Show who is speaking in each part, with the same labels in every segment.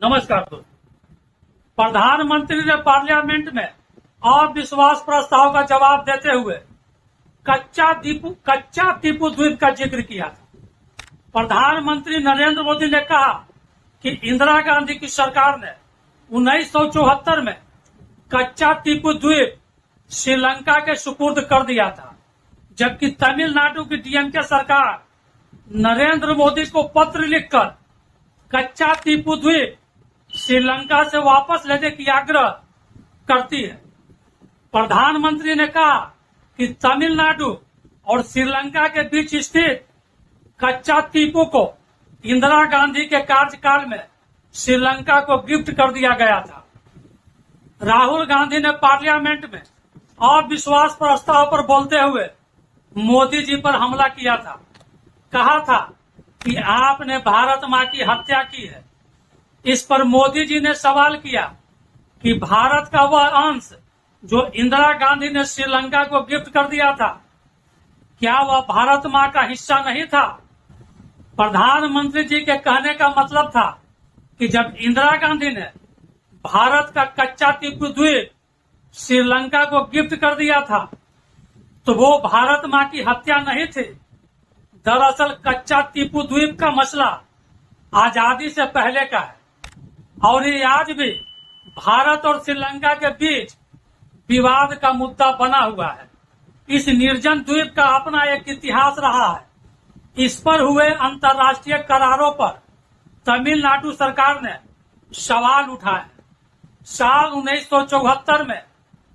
Speaker 1: नमस्कार दोस्तों। प्रधानमंत्री ने पार्लियामेंट में अविश्वास प्रस्ताव का जवाब देते हुए कच्चा टीपू द्वीप का जिक्र किया था। प्रधानमंत्री नरेंद्र मोदी ने कहा कि इंदिरा गांधी की सरकार ने 1974 में कच्चा टीपू द्वीप श्रीलंका के सुपुर्द कर दिया था, जबकि तमिलनाडु की डीएमके सरकार नरेंद्र मोदी को पत्र लिखकर कच्चा टीपू द्वीप श्रीलंका से वापस लेने की आग्रह करती है। प्रधानमंत्री ने कहा कि तमिलनाडु और श्रीलंका के बीच स्थित कच्चा टीपू को इंदिरा गांधी के कार्यकाल में श्रीलंका को गिफ्ट कर दिया गया था। राहुल गांधी ने पार्लियामेंट में अविश्वास प्रस्ताव पर बोलते हुए मोदी जी पर हमला किया था। कहा था कि आपने भारत मां की हत्या की है। इस पर मोदी जी ने सवाल किया कि भारत का वह अंश जो इंदिरा गांधी ने श्रीलंका को गिफ्ट कर दिया था, क्या वह भारत मां का हिस्सा नहीं था? प्रधानमंत्री जी के कहने का मतलब था कि जब इंदिरा गांधी ने भारत का कच्चा टीपू द्वीप श्रीलंका को गिफ्ट कर दिया था तो वो भारत मां की हत्या नहीं थी। दरअसल कच्चा टीपू द्वीप का मसला आजादी से पहले का है और ये आज भी भारत और श्रीलंका के बीच विवाद का मुद्दा बना हुआ है। इस निर्जन द्वीप का अपना एक इतिहास रहा है। इस पर हुए अंतर्राष्ट्रीय करारों पर तमिलनाडु सरकार ने सवाल उठाए। साल 1974 में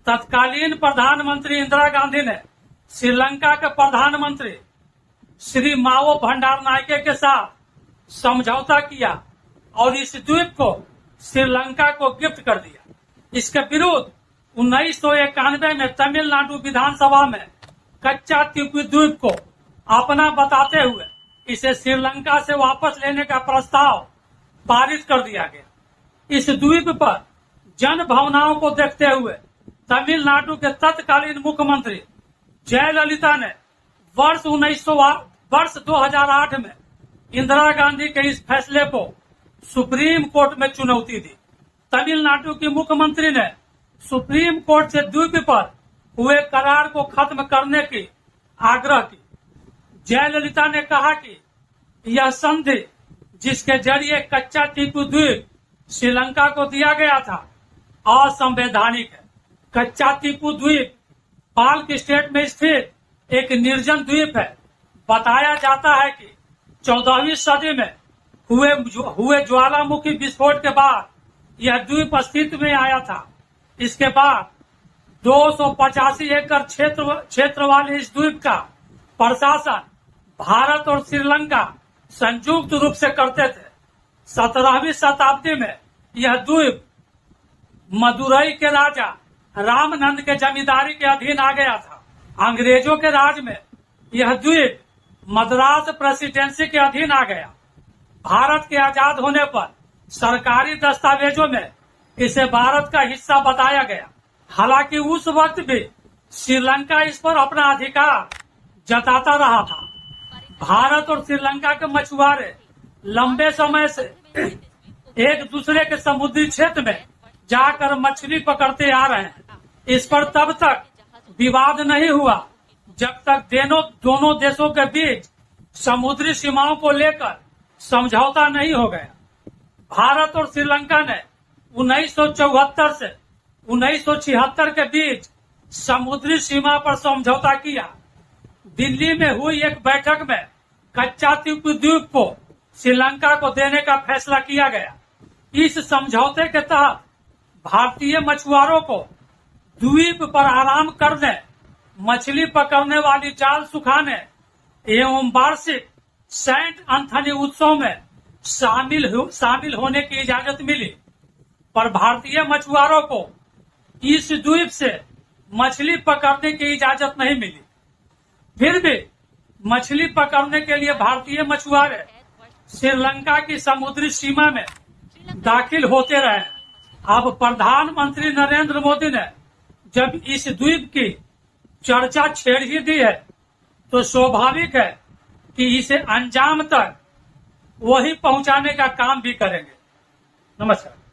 Speaker 1: तत्कालीन प्रधानमंत्री इंदिरा गांधी ने श्रीलंका के प्रधानमंत्री श्री मावो भंडारनायके के साथ समझौता किया और इस द्वीप को श्रीलंका को गिफ्ट कर दिया। इसके विरुद्ध 1991 में तमिलनाडु विधानसभा में कच्चा टीपू द्वीप को अपना बताते हुए इसे श्रीलंका से वापस लेने का प्रस्ताव पारित कर दिया गया। इस द्वीप पर जन भावनाओं को देखते हुए तमिलनाडु के तत्कालीन मुख्यमंत्री जयललिता ने वर्ष 2008 में इंदिरा गांधी के इस फैसले को सुप्रीम कोर्ट में चुनौती दी। तमिलनाडु की मुख्यमंत्री ने सुप्रीम कोर्ट से द्वीप पर हुए करार को खत्म करने की आग्रह की। जयललिता ने कहा कि यह संधि जिसके जरिए कच्चा टीपू द्वीप श्रीलंका को दिया गया था असंवैधानिक है। कच्चा टीपू द्वीप पाल्क स्टेट में स्थित एक निर्जन द्वीप है। बताया जाता है कि 14वीं सदी में हुए ज्वालामुखी विस्फोट के बाद यह द्वीप अस्तित्व में आया था। इसके बाद 285 एकड़ क्षेत्र वाले इस द्वीप का प्रशासन भारत और श्रीलंका संयुक्त रूप से करते थे। 17वीं शताब्दी में यह द्वीप मदुरई के राजा रामनंद के जमींदारी के अधीन आ गया था। अंग्रेजों के राज में यह द्वीप मद्रास प्रेसिडेंसी के अधीन आ गया। भारत के आजाद होने पर सरकारी दस्तावेजों में इसे भारत का हिस्सा बताया गया। हालांकि उस वक्त भी श्रीलंका इस पर अपना अधिकार जताता रहा था। भारत और श्रीलंका के मछुआरे लंबे समय से एक दूसरे के समुद्री क्षेत्र में जाकर मछली पकड़ते आ रहे हैं। इस पर तब तक विवाद नहीं हुआ जब तक दोनों देशों के बीच समुद्री सीमाओं को लेकर समझौता नहीं हो गया। भारत और श्रीलंका ने 1974 से 1976 के बीच समुद्री सीमा पर समझौता किया। दिल्ली में हुई एक बैठक में कच्चा टीपू द्वीप को श्रीलंका को देने का फैसला किया गया। इस समझौते के तहत भारतीय मछुआरों को द्वीप पर आराम करने, मछली पकड़ने वाली जाल सुखाने एवं वार्षिक सेंट एंथनी उत्सव में शामिल होने की इजाजत मिली। पर भारतीय मछुआरों को इस द्वीप से मछली पकड़ने की इजाजत नहीं मिली। फिर भी मछली पकड़ने के लिए भारतीय मछुआरे श्रीलंका की समुद्री सीमा में दाखिल होते रहे। अब प्रधानमंत्री नरेंद्र मोदी ने जब इस द्वीप की चर्चा छेड़ ही दी है तो स्वाभाविक है कि इसे अंजाम तक वही पहुंचाने का काम भी करेंगे। नमस्कार।